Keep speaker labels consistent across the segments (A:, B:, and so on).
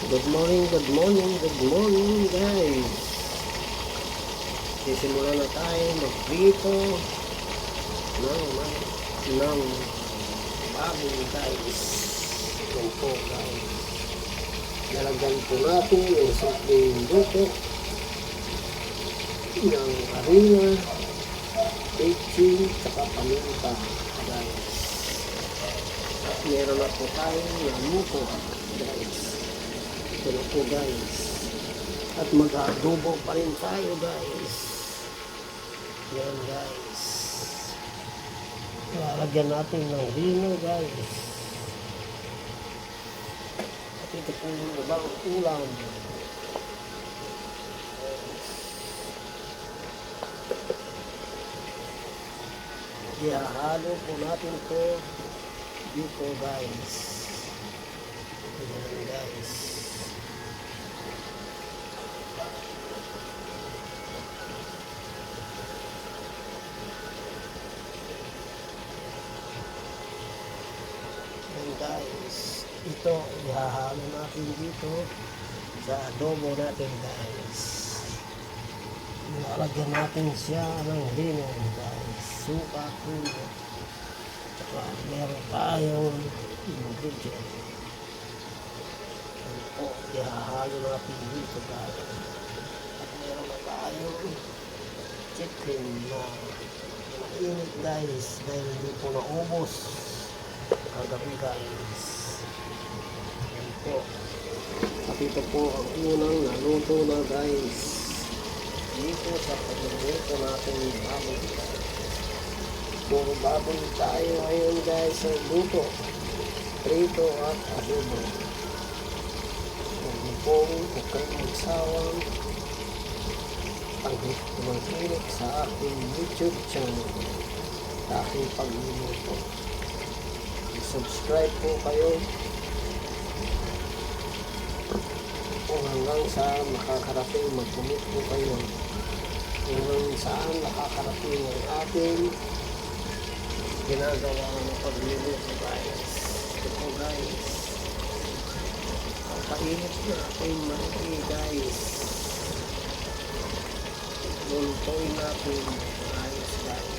A: Good morning, good morning, good morning guys. Sisimula na tayo magprito ng baboy guys. Ito po guys. Nalagyan po natin yung simpleng luto ng harina, baking, tsaka paminta guys. At meron na po tayong naluto guys. Ito na po guys. At mag-adobo pa rin tayo guys. Yan guys. Lalagyan natin ng vino guys. At ito po yung ibang ulam. Ihahalo po natin ito dito guys. Yan guys. Guys, ito ihahalo natin dito sa adobo natin guys. Lalagyan natin siya ng vino guys, suka, tuyo, saka meron tayong ingredient. Ito ihahalo natin dito guys. At meron na tayong chicken na mainit guys dahil hindi po naubos kagabi guys. Yan po. At ito po ang unang naluto na guys. Dito sa pagluluto natin ng baboy. Puro baboy tayo ngayon guys sa luto. Prito at adobo. Huwag po kayong magsawang pag-click sa aking YouTube channel sa aking pagluluto. Subscribe po kayo kung hanggang saan makakarating, mag-comment po kayo kung hanggang saan nakakarating ang ating ginagawa ng pagluluto guys. Ito po guys, ang painit na ating mali guys. Lulutuin natin ayos guys.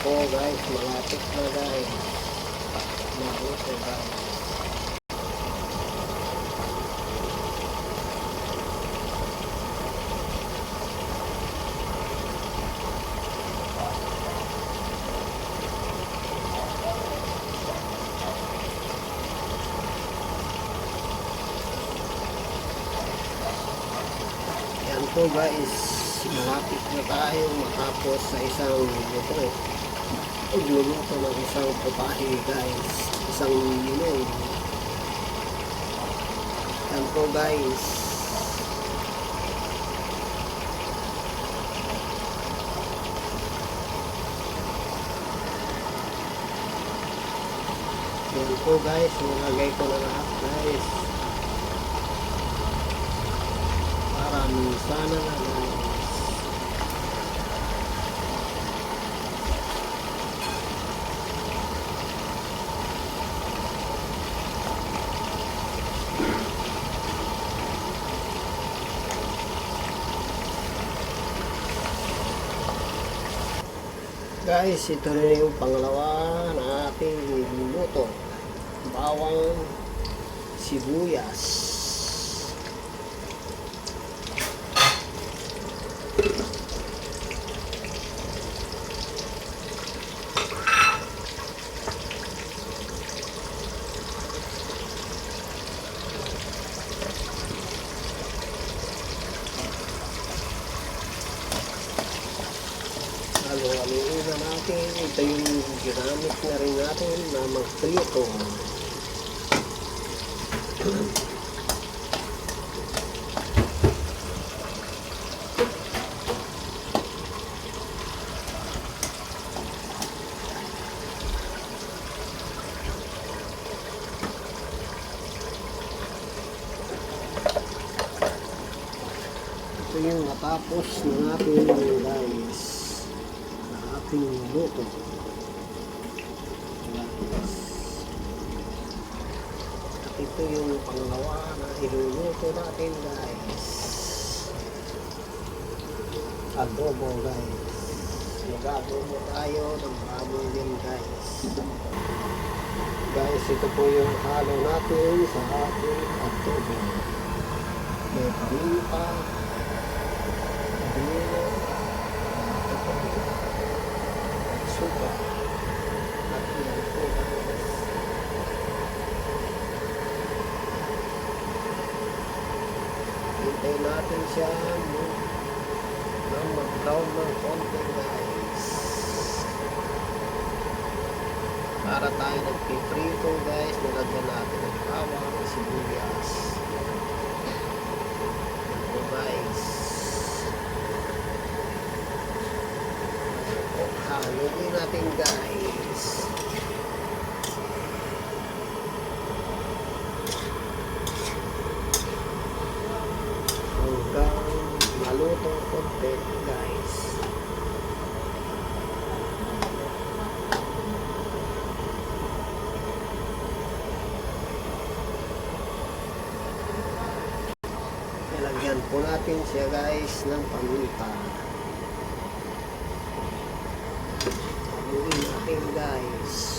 A: Po guys, malapit na guys. Mabuto guys. Yan po guys, malapit na tayo matapos sa isang luto. Pagluluto ng isang putahe guys, isang linog. Yan po guys. Yan po guys, nilagay ko na lahat guys para sana na guys. Guys, ito na yung pangalawa na ating niluluto. Bawang sibuyas. Haluin na natin. Ito yung ginamit na rin natin na magprito. ito yung natapos na natin guys na ating luto. At ito yung pangalawa na iluluto natin guys. Adobo guys. Mag-adobo tayo ng baboy din guys. Guys, ito po yung halo natin sa ating adobo. May paminta, dino, suka, at yan po guys. Hintay natin siya nang mag-brown ng konti guys. Para tayo nagpiprito guys, nilagyan natin ng bawang, sibuyas. Ito guys. Haluin natin guys. Hanggang malutong konti guys. Lagyan po natin siya guys ng paminta. Haluin natin guys.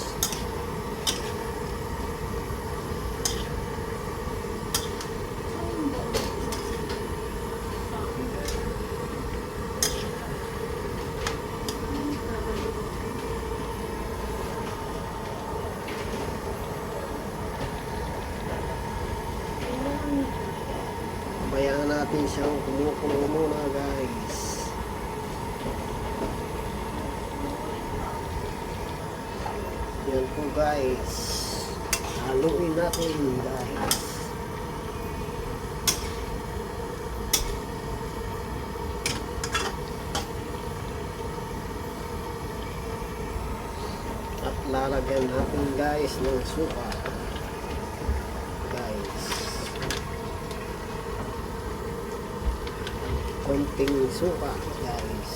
A: Bayaan natin siyang kumukulo muna guys. Yan po guys. Haluin natin guys. At lalagyan natin guys ng suka. Konting suka guys,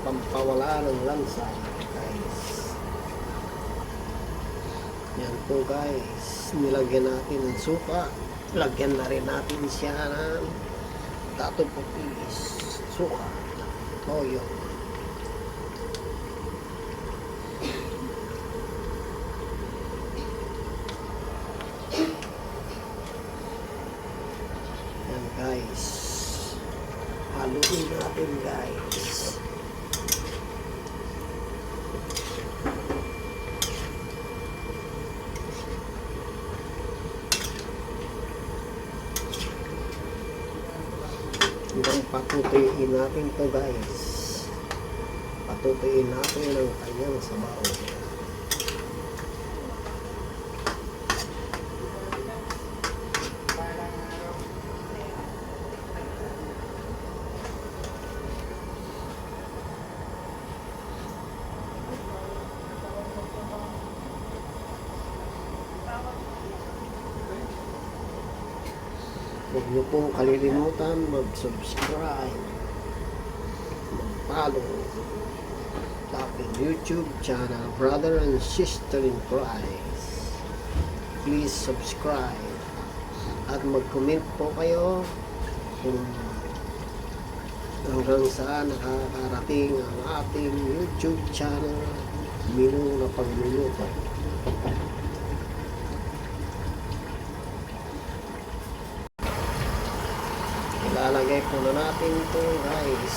A: pampawala ng lansa guys. Yan po guys, nilagyan natin ng suka. Lagyan na rin natin siya ng tatupupis, suka, toyo. Yan guys, haluin natin guys. Hanggang patutuyin natin to guys. Patutuyin natin ang kanyang sabaw. Huwag niyo pong kalilimutan mag-subscribe, mag-follow sa aking YouTube channel, Brother and Sister in Christ. Please subscribe at mag-comment po kayo kung hanggang saan nakakarating ang ating YouTube channel, Minu na Pagluluto. Ilalagay po na natin ito guys.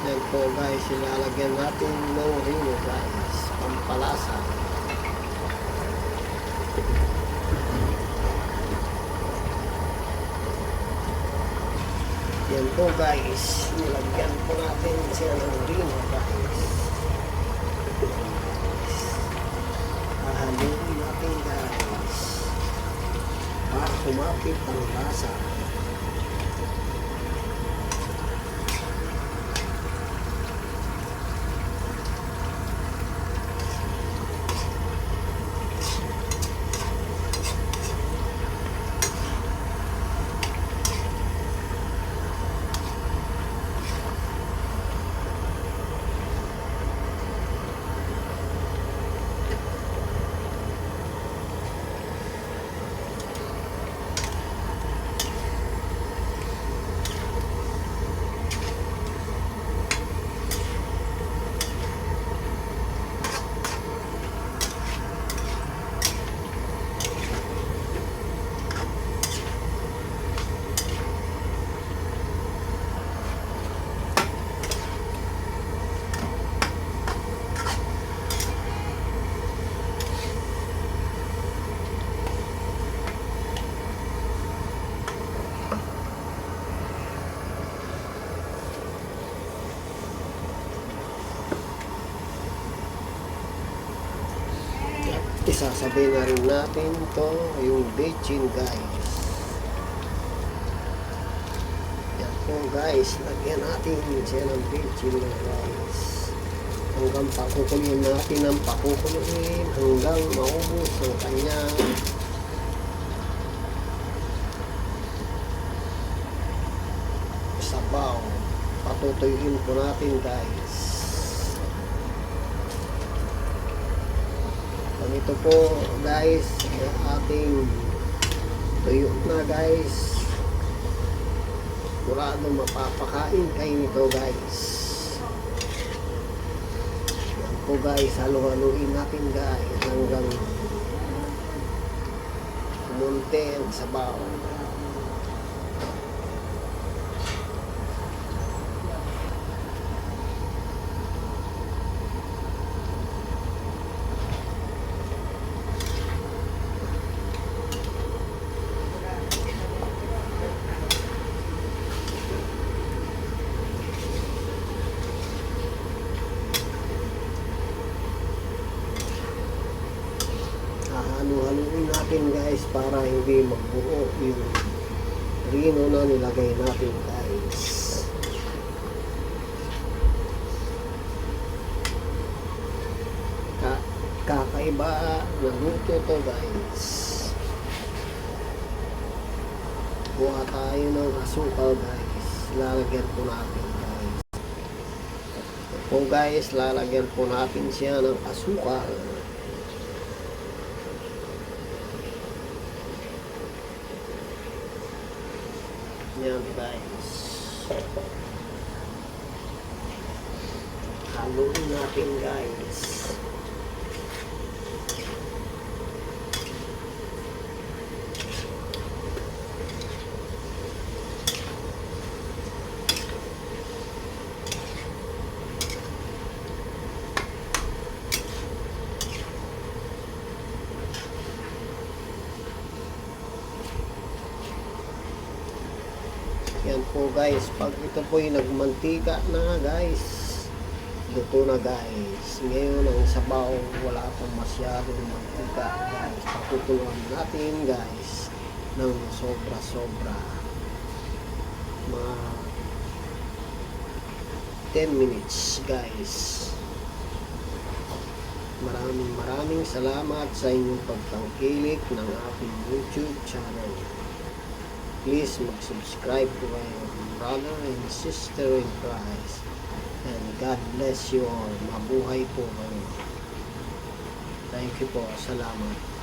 A: Yan po guys, ilalagyan natin ng rino guys, pampalasa. Yan po guys, nilagyan po natin siya ng rino guys. Haluin natin guys para kumapit ang lasa. Isasabay na rin natin to yung bitchin guys. Yan po guys, lagyan natin siya ng bitchin na guys. Hanggang pakukuluin natin ang pakukuluin hanggang maubos ang kanyang sabaw. Patutuyuin po natin guys. Ito po guys, ating tuyo na guys. Kurado mapapakain kayo nito guys. Yan po guys, halo-haluin natin guys hanggang kumunti ang sabaw. Halo-haluin natin guys para hindi magbuo yung rino na nilagay natin guys. Kakaiba na luto to guys. Kuha tayo ng asukal guys. Lalagyan po natin guys. Po guys, lalagyan po natin siya ng asukal. Yan guys. Haluin natin guys. Yan po guys, pag ito po yung nagmantika na guys, luto na guys. Ngayon ang sabaw, wala pong masyadong mantika guys. Patutulan natin guys ng sobra-sobra. Mga 10 minutes guys. Maraming salamat sa inyong pagtangkilik ng ating YouTube channel. Please mag-subscribe to my brother and sister in Christ. And God bless you all. Mabuhay po kayo. Thank you po. Salamat.